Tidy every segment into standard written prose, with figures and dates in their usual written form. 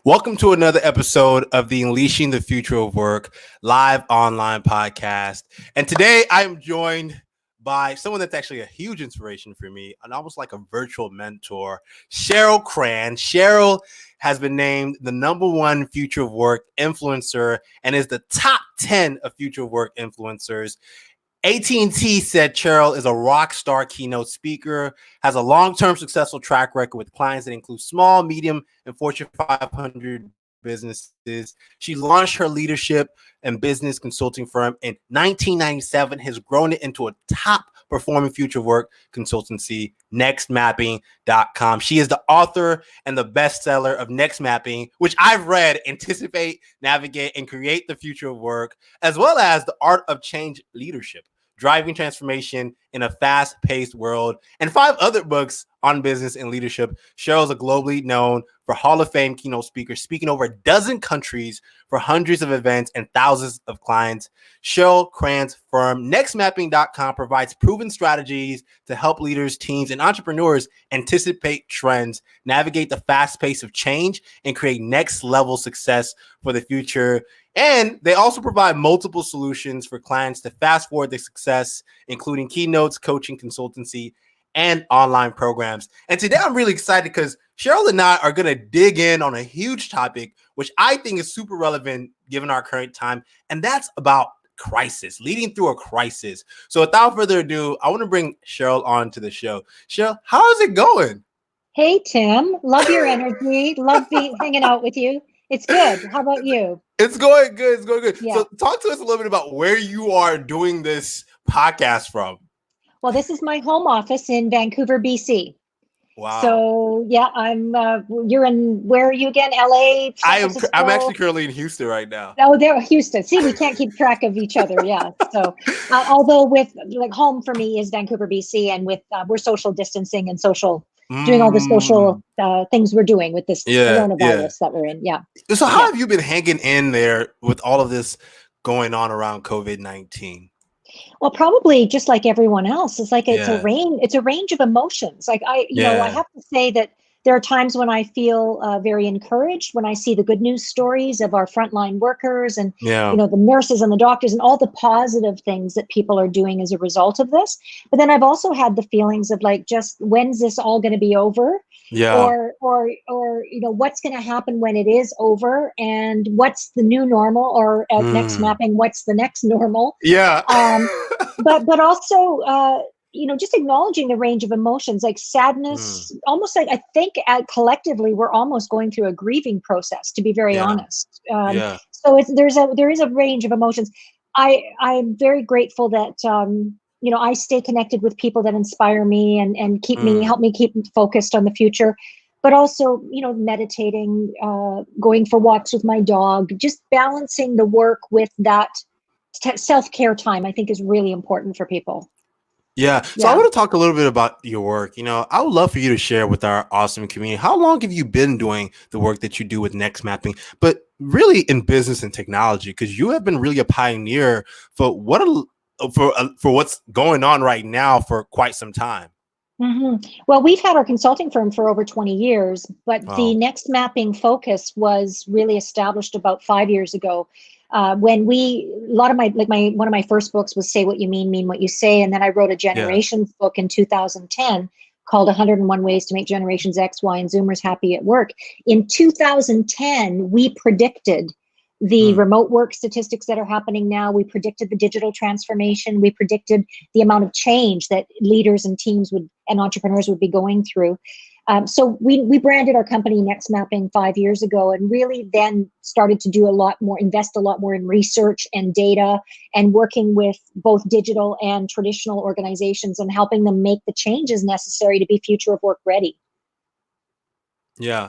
Welcome to another episode of the Unleashing the Future of Work live online podcast. And today I'm joined by someone that's actually a huge inspiration for me and almost like a virtual mentor, Cheryl Cran. Cheryl has been named the #1 Future of Work influencer and is the top 10 of Future of Work influencers. AT&T said Cheryl is a rock star keynote speaker, has a long-term successful track record with clients that include small, medium, and Fortune 500 businesses. She launched her leadership and business consulting firm in 1997, has grown it into a top-performing future work consultancy, NextMapping.com. She is the author and the bestseller of NextMapping, which I've read, Anticipate, Navigate, and Create the Future of Work, as well as The Art of Change Leadership, Driving Transformation in a Fast-Paced World, and 5 other books on business and leadership. Cheryl is a globally known for Hall of Fame keynote speaker, speaking over a dozen countries for hundreds of events and thousands of clients. Cheryl Cran's firm, NextMapping.com, provides proven strategies to help leaders, teams, and entrepreneurs anticipate trends, navigate the fast pace of change, and create next-level success for the future. And they also provide multiple solutions for clients to fast forward their success, including keynotes, coaching, consultancy, and online programs. And today I'm really excited because Cheryl and I are going to dig in on a huge topic, which I think is super relevant given our current time. And that's about crisis, leading through a crisis. So without further ado, I want to bring Cheryl on to the show. Cheryl, how is it going? Hey, Tim. Love your energy. Love hanging out with you. It's good. How about you? It's going good. It's going good. Yeah. So talk to us a little bit about where you are doing this podcast from. Well, this is my home office in Vancouver, BC. Wow. So yeah, you're in, where are you again? LA? I'm actually currently in Houston right now. Oh, there, Houston. See, we can't keep track of each other. Yeah. So although with like home for me is Vancouver, BC, and with we're social distancing and doing all the social things we're doing with this coronavirus that we're in. Yeah. So how have you been hanging in there with all of this going on around COVID-19? Well, probably just like everyone else. It's like it's a range of emotions. Like I have to say that there are times when I feel very encouraged when I see the good news stories of our frontline workers and the nurses and the doctors and all the positive things that people are doing as a result of this. But then I've also had the feelings of like, just when's this all going to be over? Or what's going to happen when it is over, and what's the new normal, or at NextMapping, what's the next normal? But also just acknowledging the range of emotions, like sadness, almost like I think collectively we're almost going through a grieving process, to be very honest. So there is a range of emotions. I'm very grateful that I stay connected with people that inspire me and help me keep focused on the future, but also, meditating, going for walks with my dog, just balancing the work with that self-care time, I think is really important for people. So I want to talk a little bit about your work. I would love for you to share with our awesome community. How long have you been doing the work that you do with NextMapping, but really in business and technology? Because you have been really a pioneer for what's going on right now for quite some time. Well, we've had our consulting firm for over 20 years, but the NextMapping focus was really established about 5 years ago. When one of my first books was Say What You Mean What You Say. And then I wrote a generations book in 2010 called 101 Ways to Make Generations X, Y, and Zoomers Happy at Work. In 2010, we predicted the remote work statistics that are happening now. We predicted the digital transformation. We predicted the amount of change that leaders and teams and entrepreneurs would be going through. So we branded our company NextMapping 5 years ago, and really then started to invest a lot more in research and data, and working with both digital and traditional organizations and helping them make the changes necessary to be future of work ready. Yeah.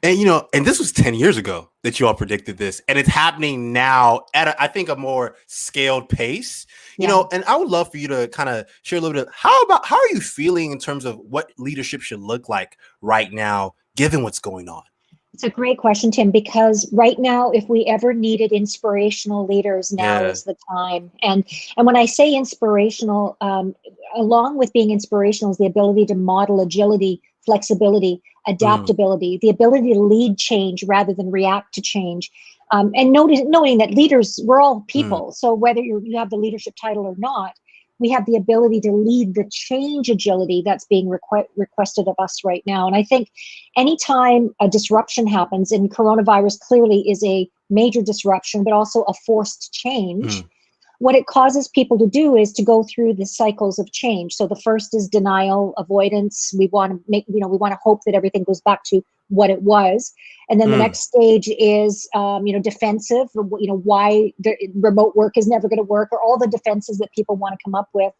And this was 10 years ago that you all predicted this, and it's happening now at I think a more scaled pace, and I would love for you to kind of share a little bit. How are you feeling in terms of what leadership should look like right now, given what's going on? It's a great question, Tim, because right now, if we ever needed inspirational leaders, now is the time. And when I say inspirational, along with being inspirational is the ability to model agility flexibility, adaptability, the ability to lead change rather than react to change. And knowing that leaders, we're all people. So whether you have the leadership title or not, we have the ability to lead the change agility that's being requested of us right now. And I think anytime a disruption happens, and coronavirus clearly is a major disruption, but also a forced change, what it causes people to do is to go through the cycles of change. So the first is denial, avoidance. We want to we want to hope that everything goes back to what it was. And then the next stage is, defensive, why the remote work is never going to work, or all the defenses that people want to come up with.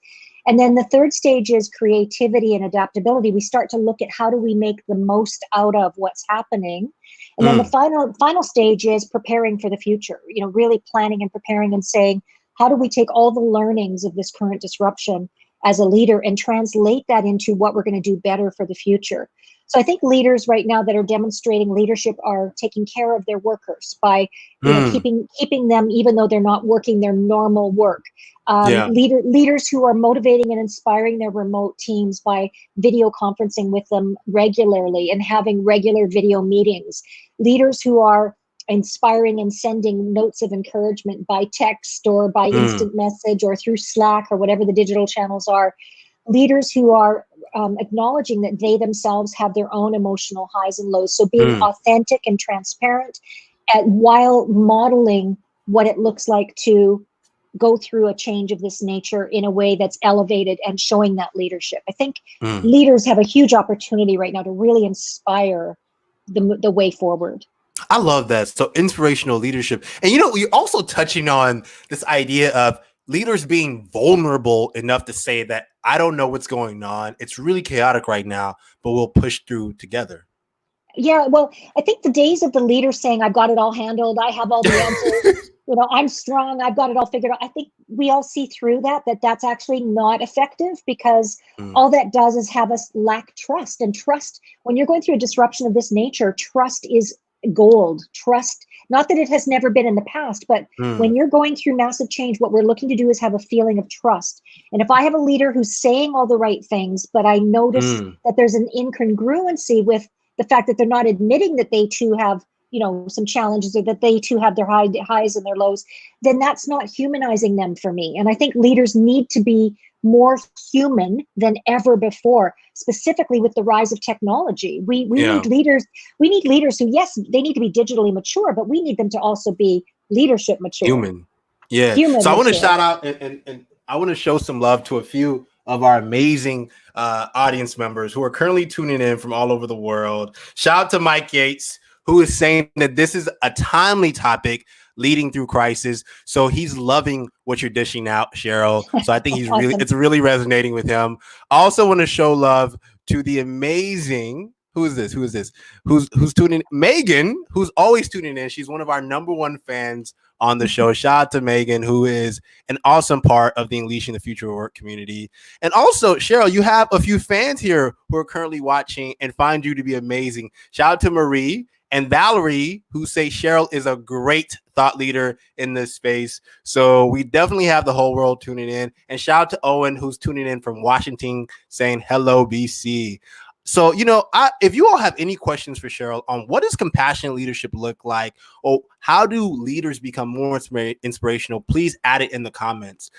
And then the third stage is creativity and adaptability. We start to look at how do we make the most out of what's happening. And then the final stage is preparing for the future, really planning and preparing and saying, how do we take all the learnings of this current disruption as a leader and translate that into what we're going to do better for the future? So I think leaders right now that are demonstrating leadership are taking care of their workers by keeping them, even though they're not working their normal work. Leaders who are motivating and inspiring their remote teams by video conferencing with them regularly and having regular video meetings. Leaders who are inspiring and sending notes of encouragement by text or by instant message or through Slack or whatever the digital channels are. Leaders who are acknowledging that they themselves have their own emotional highs and lows. So being authentic and transparent while modeling what it looks like to go through a change of this nature in a way that's elevated and showing that leadership. I think leaders have a huge opportunity right now to really inspire the way forward. I love that. So inspirational leadership. And, you're also touching on this idea of leaders being vulnerable enough to say that I don't know what's going on. It's really chaotic right now, but we'll push through together. Yeah, well, I think the days of the leader saying, I've got it all handled, I have all the answers, I'm strong, I've got it all figured out. I think we all see through that's actually not effective, because all that does is have us lack trust. And trust, when you're going through a disruption of this nature, trust is gold. Trust, not that it has never been in the past, but when you're going through massive change, what we're looking to do is have a feeling of trust. And if I have a leader who's saying all the right things, but I notice that there's an incongruency with the fact that they're not admitting that they too have, some challenges, or that they too have their highs and their lows, then that's not humanizing them for me. And I think leaders need to be more human than ever before, specifically with the rise of technology. We need leaders. We need leaders who, yes, they need to be digitally mature, but we need them to also be leadership mature. Human. Yeah. So I want to shout out and I want to show some love to a few of our amazing audience members who are currently tuning in from all over the world. Shout out to Mike Yates, who is saying that this is a timely topic, leading through crisis. So he's loving what you're dishing out, Cheryl. So I think he's awesome. It's really resonating with him. I also want to show love to the amazing, who's tuning in? Megan, who's always tuning in. She's one of our #1 fans on the show. Shout out to Megan, who is an awesome part of the Unleashing the Future of Work community. And also, Cheryl, you have a few fans here who are currently watching and find you to be amazing. Shout out to Marie and Valerie, who say Cheryl is a great thought leader in this space. So we definitely have the whole world tuning in. And shout out to Owen, who's tuning in from Washington, saying hello, BC. So, if you all have any questions for Cheryl on what does compassionate leadership look like, or how do leaders become more inspirational, please add it in the comments.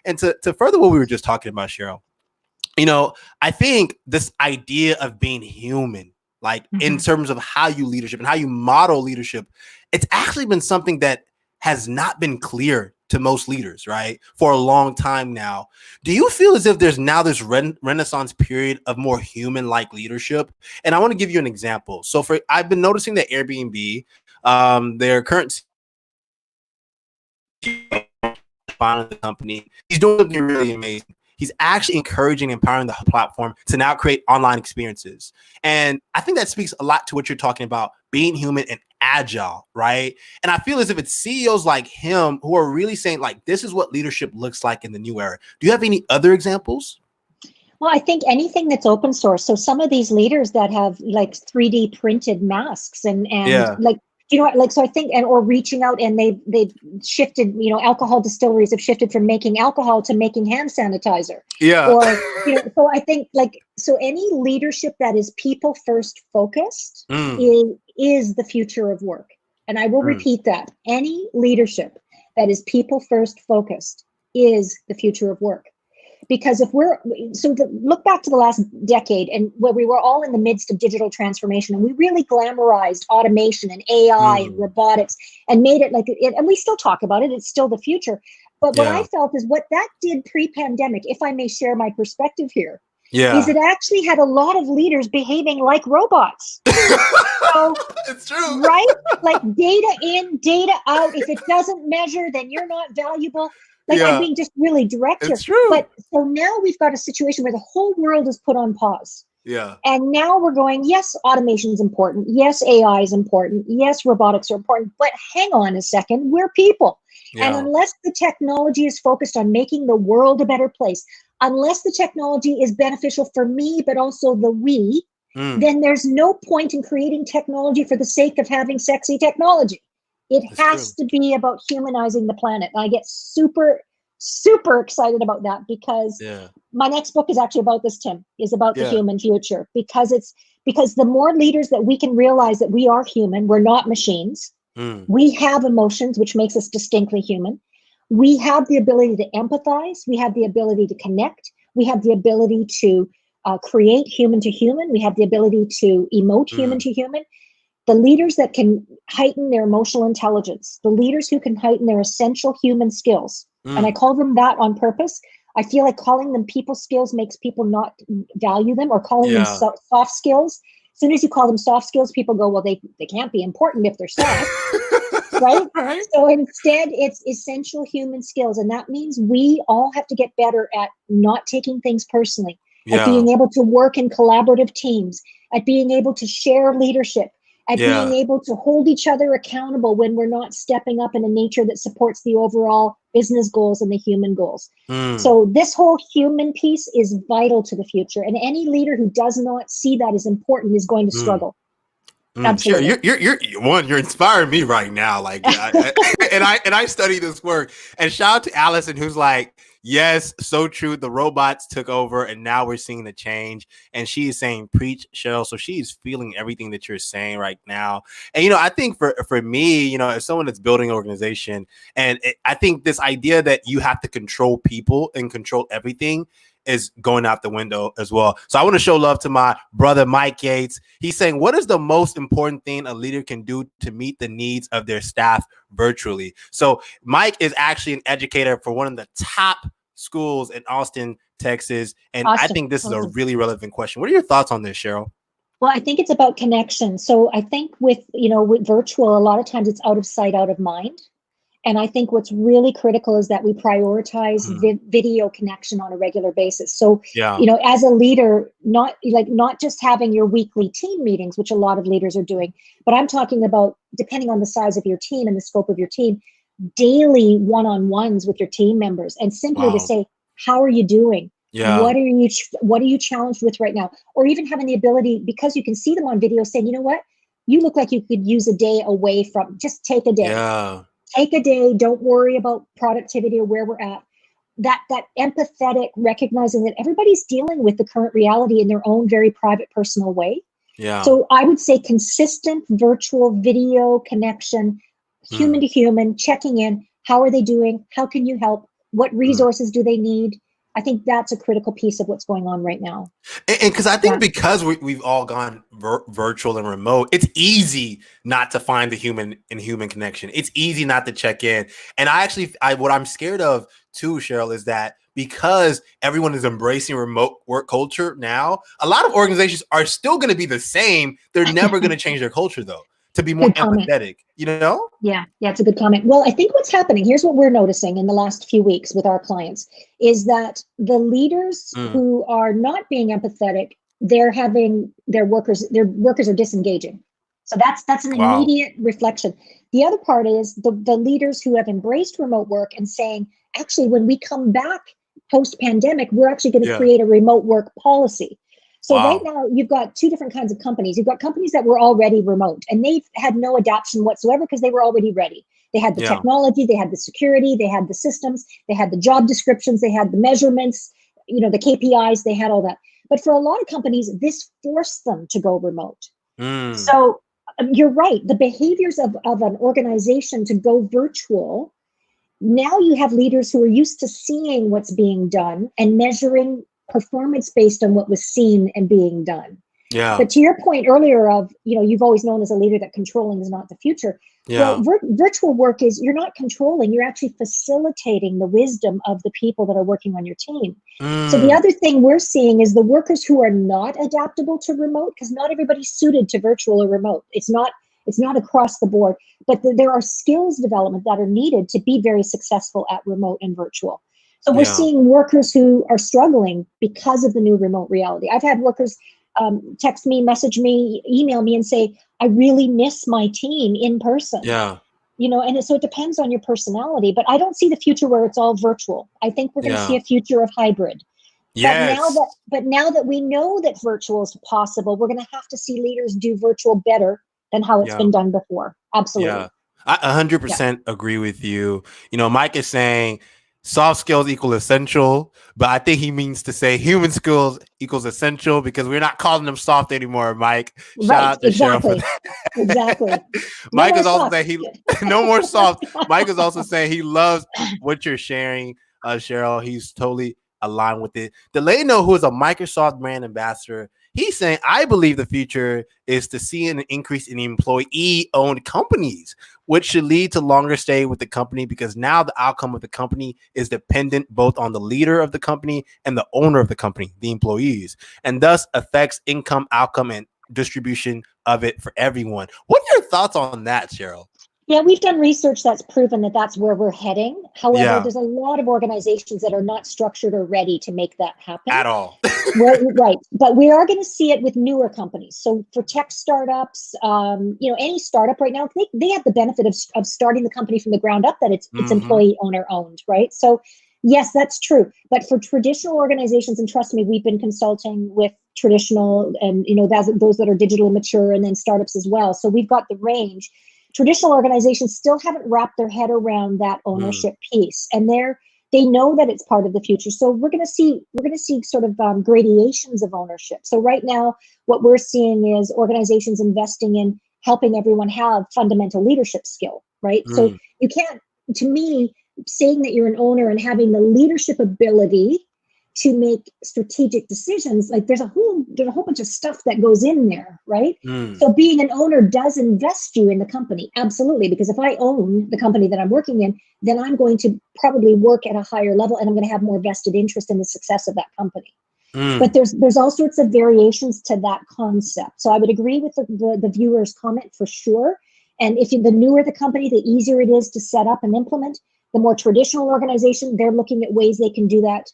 And to further what we were just talking about, Cheryl, I think this idea of being human, like in terms of how you leadership and how you model leadership, it's actually been something that has not been clear to most leaders, right? For a long time now. Do you feel as if there's now this renaissance period of more human-like leadership? And I want to give you an example. So I've been noticing that Airbnb, their current founder of the company, he's doing something really amazing. He's actually encouraging and empowering the platform to now create online experiences. And I think that speaks a lot to what you're talking about, being human and agile, right? And I feel as if it's CEOs like him who are really saying, like, this is what leadership looks like in the new era. Do you have any other examples? Well, I think anything that's open source. So some of these leaders that have like 3D printed masks and like you know what, like, so I think, and or reaching out, and they shifted, you know, alcohol distilleries have shifted from making alcohol to making hand sanitizer. Yeah. Or, you know, so I think, like, so any leadership that is people first focused is the future of work. And I will repeat that. Any leadership that is people first focused is the future of work. Because if we're, look back to the last decade, and where we were all in the midst of digital transformation, and we really glamorized automation and AI and robotics and made it like it, and we still talk about it, it's still the future. But what I felt is what that did pre-pandemic, if I may share my perspective here, is it actually had a lot of leaders behaving like robots. So, it's true. Right? Like data in, data out. If it doesn't measure, then you're not valuable. Like, I'm being just really direct here. It's true. But so now we've got a situation where the whole world is put on pause. Yeah. And now we're going, yes, automation is important. Yes, AI is important. Yes, robotics are important. But hang on a second, we're people. Yeah. And unless the technology is focused on making the world a better place, unless the technology is beneficial for me, but also the we, then there's no point in creating technology for the sake of having sexy technology. It has to be about humanizing the planet. And I get super, super excited about that, because my next book is actually about this, Tim, is about the human future, because the more leaders that we can realize that we are human, we're not machines. We have emotions, which makes us distinctly human. We have the ability to empathize. We have the ability to connect. We have the ability to create human to human. We have the ability to emote human to human. The leaders that can heighten their emotional intelligence, the leaders who can heighten their essential human skills, and I call them that on purpose. I feel like calling them people skills makes people not value them, or calling them soft skills. As soon as you call them soft skills, people go, well, they can't be important if they're soft, right? So instead, it's essential human skills. And that means we all have to get better at not taking things personally, at being able to work in collaborative teams, at being able to share leadership, at being able to hold each other accountable when we're not stepping up in a nature that supports the overall business goals and the human goals. So this whole human piece is vital to the future. And any leader who does not see that as important is going to struggle. Absolutely. You're inspiring me right now. Like, I study this work, and shout out to Allison, who's like, yes, so true. The robots took over, and now we're seeing the change. And she is saying, preach, Cheryl. So she's feeling everything that you're saying right now. And, I think for me, as someone that's building an organization, and I think this idea that you have to control people and control everything is going out the window as well. So I want to show love to my brother, Mike Yates. He's saying, what is the most important thing a leader can do to meet the needs of their staff virtually? So Mike is actually an educator for one of the top schools in Austin, Texas. And I think this is a really relevant question. What are your thoughts on this, Cheryl? Well, I think it's about connection. So I think with virtual, a lot of times it's out of sight, out of mind. And I think what's really critical is that we prioritize video connection on a regular basis. So, as a leader, not just having your weekly team meetings, which a lot of leaders are doing, but I'm talking about, depending on the size of your team and the scope of your team, daily one-on-ones with your team members, and simply to say, how are you doing? Yeah. What are you challenged with right now? Or even having the ability, because you can see them on video, saying, you know what, you look like you could use a day away from, just take a day. Yeah. Take a day. Don't worry about productivity or where we're at. That empathetic, recognizing that everybody's dealing with the current reality in their own very private, personal way. Yeah. So I would say consistent virtual video connection, human to human, checking in. How are they doing? How can you help? What resources do they need? I think that's a critical piece of what's going on right now. And because I think because we've all gone virtual and remote, it's easy not to find the human connection. It's easy not to check in. And what I'm scared of too, Cheryl, is that because everyone is embracing remote work culture now, a lot of organizations are still going to be the same. They're never going to change their culture, though, to be more empathetic, Yeah, it's a good comment. Well, I think what's happening, here's what we're noticing in the last few weeks with our clients, is that the leaders who are not being empathetic, they're having their workers are disengaging. So that's an immediate reflection. The other part is the leaders who have embraced remote work and saying, actually, when we come back post-pandemic, we're actually going to create a remote work policy. So right now you've got two different kinds of companies. You've got companies that were already remote and they've had no adaptation whatsoever because they were already ready. They had the technology, they had the security, they had the systems, they had the job descriptions, they had the measurements, the KPIs, they had all that. But for a lot of companies, this forced them to go remote. So you're right. The behaviors of an organization to go virtual, now you have leaders who are used to seeing what's being done and measuring performance based on what was seen and being done. Yeah. But to your point earlier of, you've always known as a leader that controlling is not the future. Yeah. Well, virtual work is, you're not controlling, you're actually facilitating the wisdom of the people that are working on your team. So the other thing we're seeing is the workers who are not adaptable to remote, because not everybody's suited to virtual or remote. It's not across the board, but there are skills development that are needed to be very successful at remote and virtual. So we're seeing workers who are struggling because of the new remote reality. I've had workers text me, message me, email me and say, I really miss my team in person. Yeah. And so it depends on your personality, but I don't see the future where it's all virtual. I think we're going to see a future of hybrid. Yes. But now that we know that virtual is possible, we're going to have to see leaders do virtual better than how it's been done before. Absolutely. Yeah. I 100% agree with you. Mike is saying soft skills equal essential, but I think he means to say human skills equals essential because we're not calling them soft anymore, Mike. Shout out to Cheryl for that. Exactly. Mike is also saying no more soft. Mike is also saying he loves what you're sharing, Cheryl. He's totally aligned with it. Delano, who is a Microsoft brand ambassador, he's saying, I believe the future is to see an increase in employee-owned companies, which should lead to longer stay with the company because now the outcome of the company is dependent both on the leader of the company and the owner of the company, the employees, and thus affects income, outcome, and distribution of it for everyone. What are your thoughts on that, Cheryl? Yeah, we've done research that's proven that that's where we're heading. However, there's a lot of organizations that are not structured or ready to make that happen. At all. Right. But we are going to see it with newer companies. So for tech startups, any startup right now, they have the benefit of starting the company from the ground up, that it's employee owner owned, right? So yes, that's true. But for traditional organizations, and trust me, we've been consulting with traditional and, those that are digitally mature and then startups as well. So we've got the range. Traditional organizations still haven't wrapped their head around that ownership piece, and they know that it's part of the future. So we're going to see sort of gradations of ownership. So right now, what we're seeing is organizations investing in helping everyone have fundamental leadership skill, right? So you can't, to me, saying that you're an owner and having the leadership ability to make strategic decisions, like there's a whole bunch of stuff that goes in there, right? So being an owner does invest you in the company, absolutely, because if I own the company that I'm working in, then I'm going to probably work at a higher level and I'm going to have more vested interest in the success of that company. But there's all sorts of variations to that concept. So I would agree with the viewer's comment for sure. And the newer the company, the easier it is to set up and implement. The more traditional organization, they're looking at ways they can do that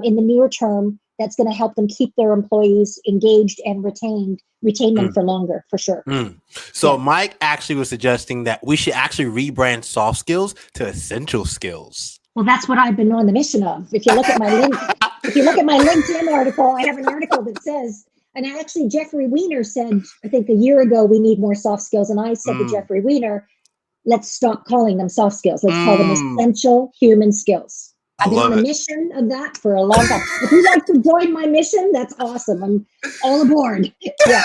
in the near term, that's going to help them keep their employees engaged and retain them for longer, for sure. So Mike actually was suggesting that we should actually rebrand soft skills to essential skills. Well, that's what I've been on the mission of. If you look at my LinkedIn article, I have an article that says, and actually Jeffrey Weiner said, I think a year ago, we need more soft skills. And I said to Jeffrey Weiner, let's stop calling them soft skills. Let's call them essential human skills. I've been on a mission of that for a long time. If you'd like to join my mission, that's awesome. I'm all aboard. Yeah.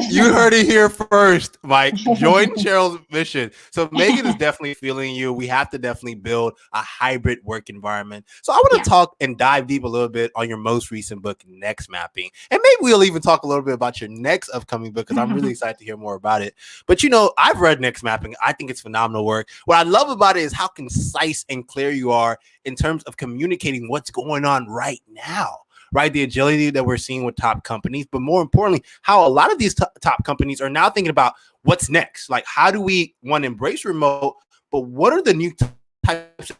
You heard it here first, Mike. Join Cheryl's mission. So Megan is definitely feeling you. We have to definitely build a hybrid work environment. So I want to talk and dive deep a little bit on your most recent book, NextMapping. And maybe we'll even talk a little bit about your next upcoming book, because I'm really excited to hear more about it. But, I've read NextMapping. I think it's phenomenal work. What I love about it is how concise and clear you are in terms of communicating what's going on right now. Right, the agility that we're seeing with top companies, but more importantly, how a lot of these top companies are now thinking about what's next. Like, how do we embrace remote, but what are the new types of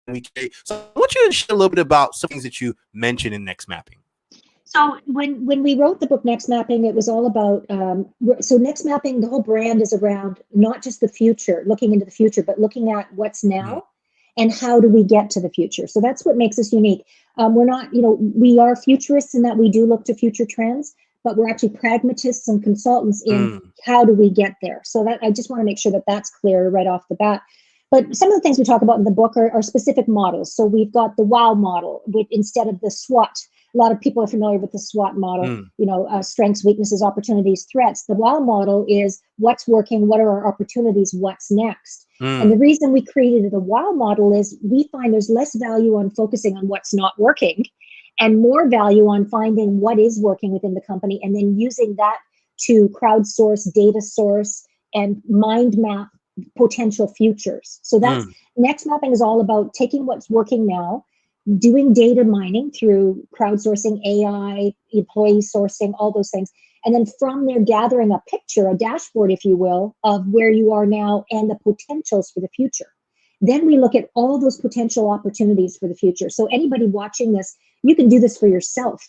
we create? So I want you to share a little bit about some things that you mentioned in NextMapping. So when we wrote the book NextMapping, it was all about, so NextMapping, the whole brand is around not just the future, looking into the future, but looking at what's now and how do we get to the future. So that's what makes us unique. We're not, we are futurists in that we do look to future trends, but we're actually pragmatists and consultants in how do we get there. So that I just want to make sure that that's clear right off the bat. But some of the things we talk about in the book are specific models. So we've got the WOW model instead of the SWOT. A lot of people are familiar with the SWOT model, strengths, weaknesses, opportunities, threats. The WOW model is what's working, what are our opportunities, what's next. And the reason we created the WOW model is we find there's less value on focusing on what's not working and more value on finding what is working within the company and then using that to crowdsource, data source, and mind map potential futures. So that's NextMapping is all about taking what's working now, doing data mining through crowdsourcing, AI, employee sourcing, all those things. And then from there, gathering a picture, a dashboard, if you will, of where you are now and the potentials for the future. Then we look at all those potential opportunities for the future. So anybody watching this, you can do this for yourself.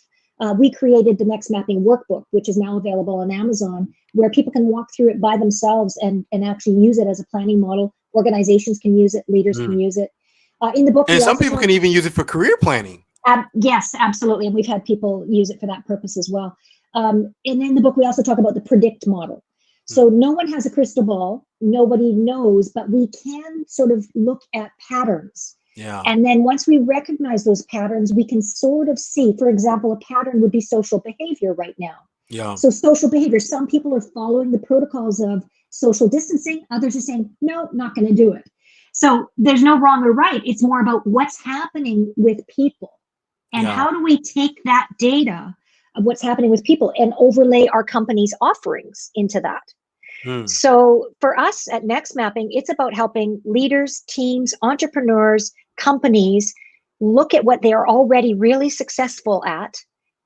We created the NextMapping workbook, which is now available on Amazon, where people can walk through it by themselves and actually use it as a planning model. Organizations can use it, leaders can use it. In the book, and some people can even use it for career planning. Yes, absolutely. And we've had people use it for that purpose as well. And in the book, we also talk about the predict model. So no one has a crystal ball. Nobody knows, but we can sort of look at patterns. Yeah. And then once we recognize those patterns, we can sort of see, for example, a pattern would be social behavior right now. Yeah. So social behavior, some people are following the protocols of social distancing. Others are saying, no, not going to do it. So there's no wrong or right. It's more about what's happening with people and how do we take that data of what's happening with people and overlay our company's offerings into that. So for us at NextMapping, it's about helping leaders, teams, entrepreneurs, companies look at what they are already really successful at,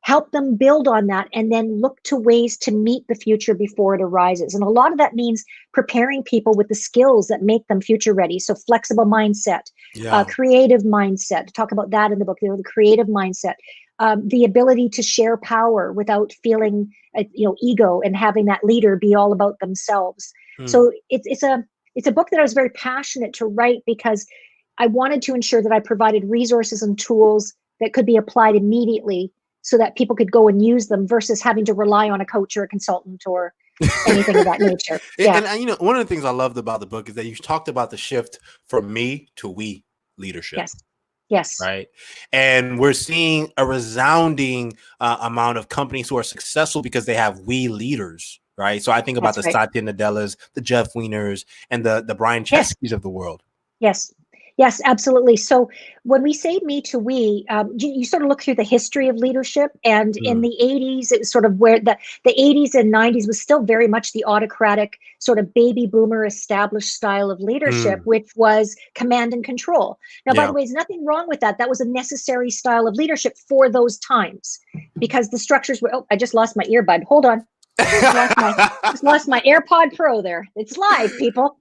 help them build on that, and then look to ways to meet the future before it arises. And a lot of that means preparing people with the skills that make them future ready. So flexible mindset, creative mindset, talk about that in the book, the creative mindset, the ability to share power without feeling ego and having that leader be all about themselves. So it's a book that I was very passionate to write because I wanted to ensure that I provided resources and tools that could be applied immediately so that people could go and use them versus having to rely on a coach or a consultant or anything of that nature. And one of the things I loved about the book is that you talked about the shift from me to we leadership. Yes. Right. And we're seeing a resounding amount of companies who are successful because they have we leaders. Right. So I think about the Satya Nadellas, the Jeff Wieners, and the Brian Chesky's of the world. Yes, absolutely. So when we say me to we, you sort of look through the history of leadership. And in the 80s, it was sort of where the 80s and 90s was still very much the autocratic sort of baby boomer established style of leadership, which was command and control. Now, by the way, there's nothing wrong with that. That was a necessary style of leadership for those times because the structures were, I just lost my earbud. Hold on. Just lost my AirPod Pro there. It's live, people.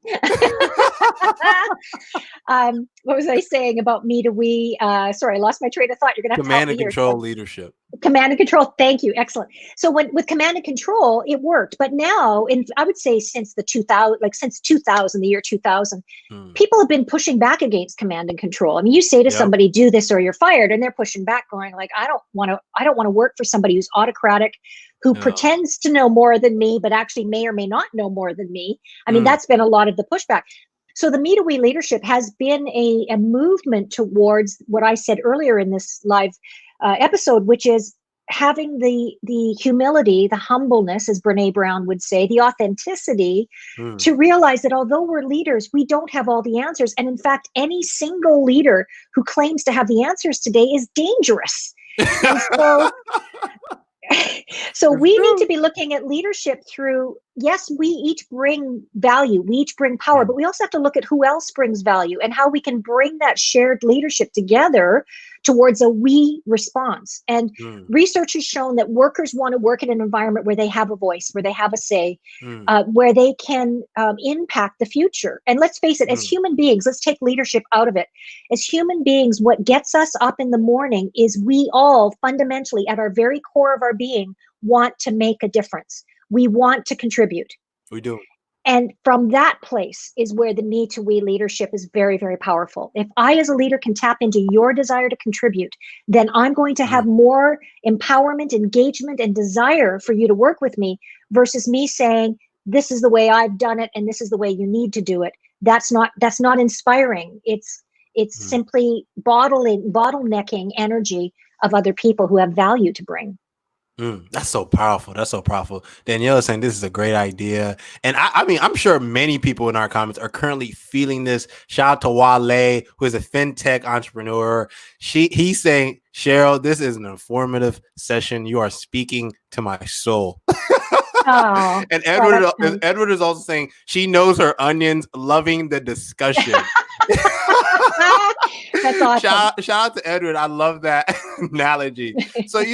What was I saying about me to we? Sorry, I lost my train of thought. You're going to have command to and control leadership. Command and control. Thank you. Excellent. So with command and control, it worked. But now, I would say since the 2000, the year 2000, people have been pushing back against command and control. I mean, you say to somebody, do this or you're fired, and they're pushing back going like, I don't want to work for somebody who's autocratic, who pretends to know more than me, but actually may or may not know more than me. I mean, that's been a lot of the pushback. So the me to we leadership has been a movement towards what I said earlier in this live episode, which is having the humility, the humbleness, as Brene Brown would say, the authenticity to realize that although we're leaders, we don't have all the answers. And in fact, any single leader who claims to have the answers today is dangerous. And so we need to be looking at leadership through, yes, we each bring value, we each bring power, but we also have to look at who else brings value and how we can bring that shared leadership together towards a we response. And research has shown that workers want to work in an environment where they have a voice, where they have a say, where they can impact the future. And let's face it, as human beings, let's take leadership out of it. As human beings, what gets us up in the morning is we all fundamentally, at our very core of our being, want to make a difference. We want to contribute. We do. And from that place is where the me to we leadership is very, very powerful. If I, as a leader, can tap into your desire to contribute, then I'm going to have more empowerment, engagement, and desire for you to work with me versus me saying, this is the way I've done it and this is the way you need to do it. That's not inspiring. It's simply bottlenecking energy of other people who have value to bring. That's so powerful. That's so powerful. Danielle is saying this is a great idea. And I mean, I'm sure many people in our comments are currently feeling this. Shout out to Wale, who is a fintech entrepreneur. He's saying, Cheryl, this is an informative session. You are speaking to my soul. Oh, and Edward is also saying she knows her onions, loving the discussion. That's awesome. Shout out to Edward. I love that analogy. So,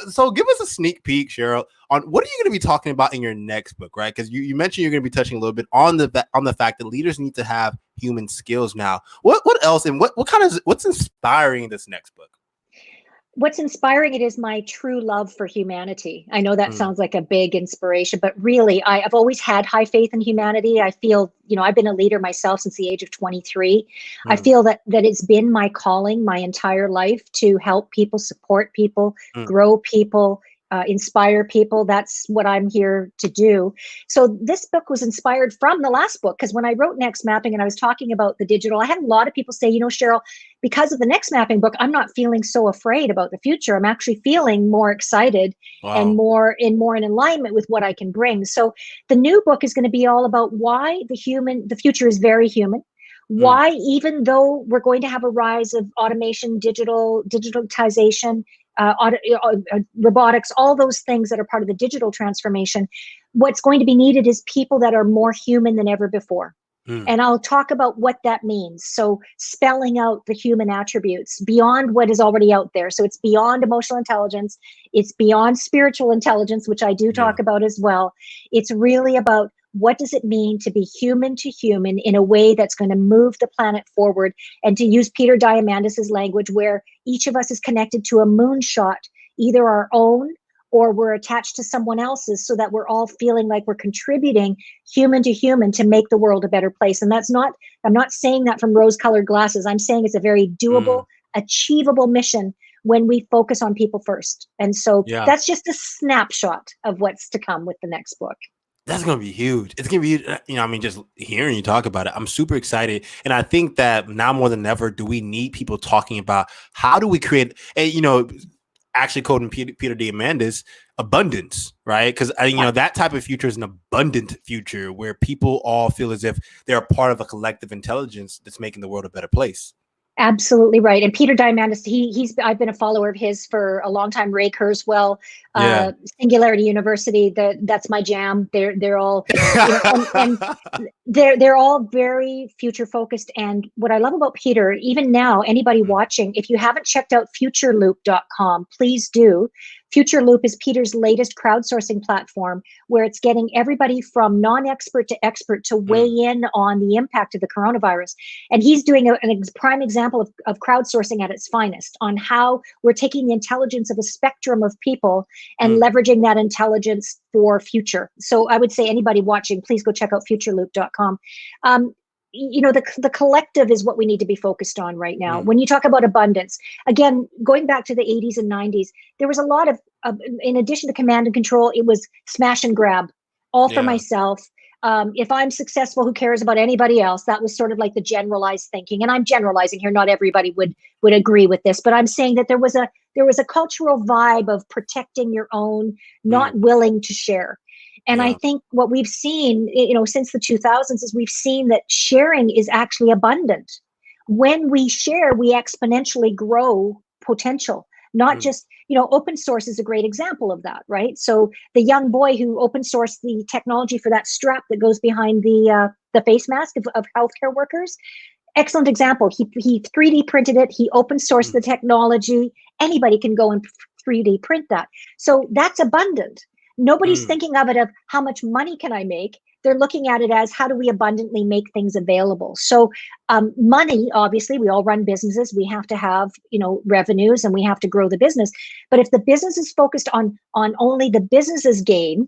so give us a sneak peek, Cheryl, on what are you going to be talking about in your next book, right? Because you mentioned you're going to be touching a little bit on the fact that leaders need to have human skills now. What else, and what's inspiring this next book? What's inspiring it is my true love for humanity. I know that sounds like a big inspiration, but really, I've always had high faith in humanity. I feel, I've been a leader myself since the age of 23. I feel that it's been my calling my entire life to help people, support people, grow people, inspire people. That's what I'm here to do. So this book was inspired from the last book, because when I wrote NextMapping and I was talking about the digital, I had a lot of people say, Cheryl, because of the NextMapping book, I'm not feeling so afraid about the future. I'm actually feeling more excited and more in alignment with what I can bring. So the new book is going to be all about why the future is very human. Why, even though we're going to have a rise of automation, digitalization, robotics, all those things that are part of the digital transformation, what's going to be needed is people that are more human than ever before. And I'll talk about what that means. So spelling out the human attributes beyond what is already out there. So it's beyond emotional intelligence. It's beyond spiritual intelligence, which I do talk about as well. It's really about what does it mean to be human to human in a way that's going to move the planet forward, and to use Peter Diamandis's language, where each of us is connected to a moonshot, either our own or we're attached to someone else's, so that we're all feeling like we're contributing human to human to make the world a better place. And I'm not saying that from rose-colored glasses. I'm saying it's a very doable, achievable mission when we focus on people first. And so that's just a snapshot of what's to come with the next book. That's going to be huge. It's going to be, just hearing you talk about it, I'm super excited. And I think that now more than ever, do we need people talking about how do we create, actually quoting Peter Diamandis, abundance, right? Because that type of future is an abundant future where people all feel as if they're a part of a collective intelligence that's making the world a better place. Absolutely right. And Peter Diamandis, I've been a follower of his for a long time. Ray Kurzweil, Singularity University, that's my jam. They're all, and they're all very future focused. And what I love about Peter, even now, anybody watching, if you haven't checked out futureloop.com, please do. Future Loop is Peter's latest crowdsourcing platform, where it's getting everybody from non-expert to expert to weigh in on the impact of the coronavirus. And he's doing a prime example of crowdsourcing at its finest, on how we're taking the intelligence of a spectrum of people and leveraging that intelligence for future. So I would say anybody watching, please go check out futureloop.com. The collective is what we need to be focused on right now. When you talk about abundance, again, going back to the 80s and 90s, there was a lot of in addition to command and control, it was smash and grab, all for myself. If I'm successful, who cares about anybody else? That was sort of like the generalized thinking. And I'm generalizing here. Not everybody would agree with this, but I'm saying that there was a cultural vibe of protecting your own, not willing to share. And I think what we've seen, since the 2000s, is we've seen that sharing is actually abundant. When we share, we exponentially grow potential. Not just, open source is a great example of that, right? So the young boy who open sourced the technology for that strap that goes behind the face mask of healthcare workers, excellent example. He 3D printed it. He open sourced the technology. Anybody can go and 3D print that. So that's abundant. Nobody's thinking of it of how much money can I make. They're looking at it as how do we abundantly make things available. So money, obviously, we all run businesses. We have to have, revenues, and we have to grow the business. But if the business is focused on only the business's gain,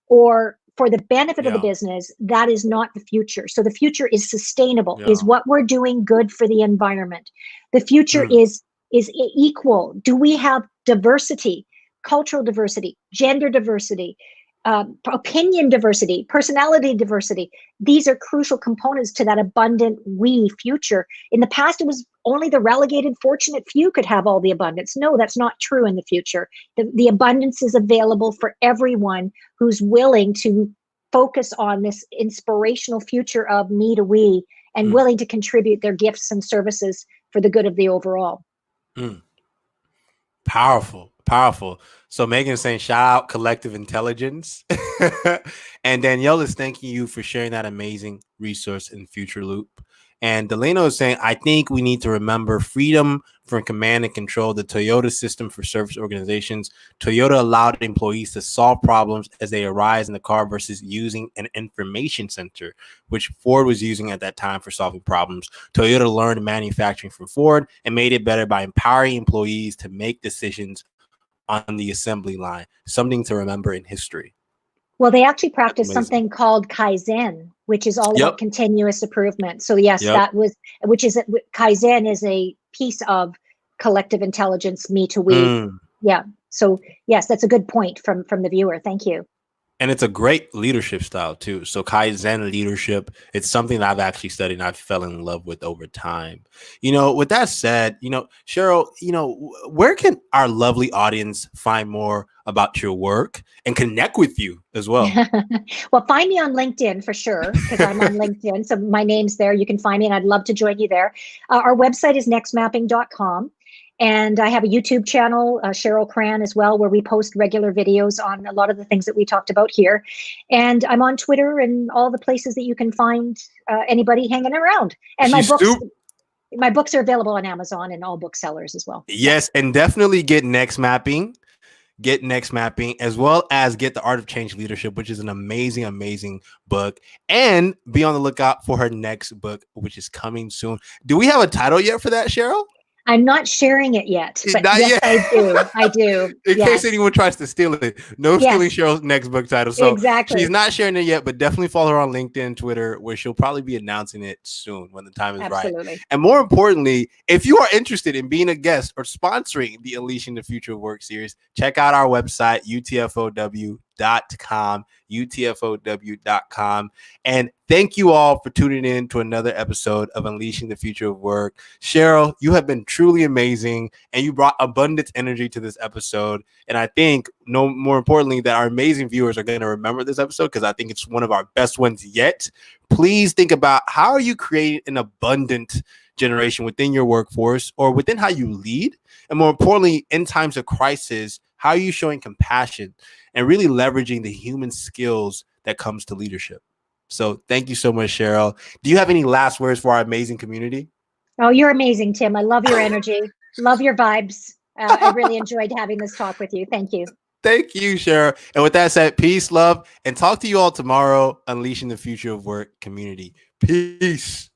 or for the benefit of the business, that is not the future. So the future is sustainable. Is what we're doing good for the environment? The future is equal. Do we have diversity, cultural diversity, gender diversity, opinion diversity, personality diversity? These are crucial components to that abundant we future. In the past, it was only the relegated, fortunate few could have all the abundance. No, that's not true in the future. The abundance is available for everyone who's willing to focus on this inspirational future of me to we, and willing to contribute their gifts and services for the good of the overall. Powerful. So Megan's saying, shout out collective intelligence. And Danielle is thanking you for sharing that amazing resource in Future Loop. And Delano is saying, I think we need to remember freedom from command and control. The Toyota system for service organizations. Toyota allowed employees to solve problems as they arise in the car versus using an information center, which Ford was using at that time for solving problems. Toyota learned manufacturing from Ford and made it better by empowering employees to make decisions on the assembly line. Something to remember in history. Well, they actually practice something called Kaizen, which is all about continuous improvement. So yes, that was, Kaizen is a piece of collective intelligence, me to we. Yeah. So yes, that's a good point from the viewer. Thank you. And it's a great leadership style too. So Kaizen leadership, it's something that I've actually studied and I fell in love with over time. With that said, Cheryl, where can our lovely audience find more about your work and connect with you as well? Well, find me on LinkedIn for sure, because I'm on LinkedIn. So my name's there. You can find me and I'd love to join you there. Our website is nextmapping.com. And I have a YouTube channel, Cheryl Cran, as well, where we post regular videos on a lot of the things that we talked about here. And I'm on Twitter and all the places that you can find anybody hanging around. And my books are available on Amazon and all booksellers as well. Yes, and definitely get NextMapping. Get NextMapping, as well as get The Art of Change Leadership, which is an amazing, amazing book. And be on the lookout for her next book, which is coming soon. Do we have a title yet for that, Cheryl? I'm not sharing it yet, but yes, I do. In case anyone tries to steal it. No stealing Cheryl's next book title. So she's not sharing it yet, but definitely follow her on LinkedIn, Twitter, where she'll probably be announcing it soon when the time is right. And more importantly, if you are interested in being a guest or sponsoring the Unleashing the Future of Work series, check out our website, utfow.com. And thank you all for tuning in to another episode of Unleashing the Future of Work. Cheryl, you have been truly amazing, and you brought abundant energy to this episode. And I think, no more importantly, that our amazing viewers are going to remember this episode because I think it's one of our best ones yet. Please think about, how are you creating an abundant generation within your workforce or within how you lead? And more importantly, in times of crisis, how are you showing compassion and really leveraging the human skills that comes to leadership? So thank you so much, Cheryl. Do you have any last words for our amazing community? Oh, you're amazing, Tim. I love your energy. Love your vibes. I really enjoyed having this talk with you. Thank you. Thank you, Cheryl. And with that said, peace, love, and talk to you all tomorrow, Unleashing the Future of Work community. Peace.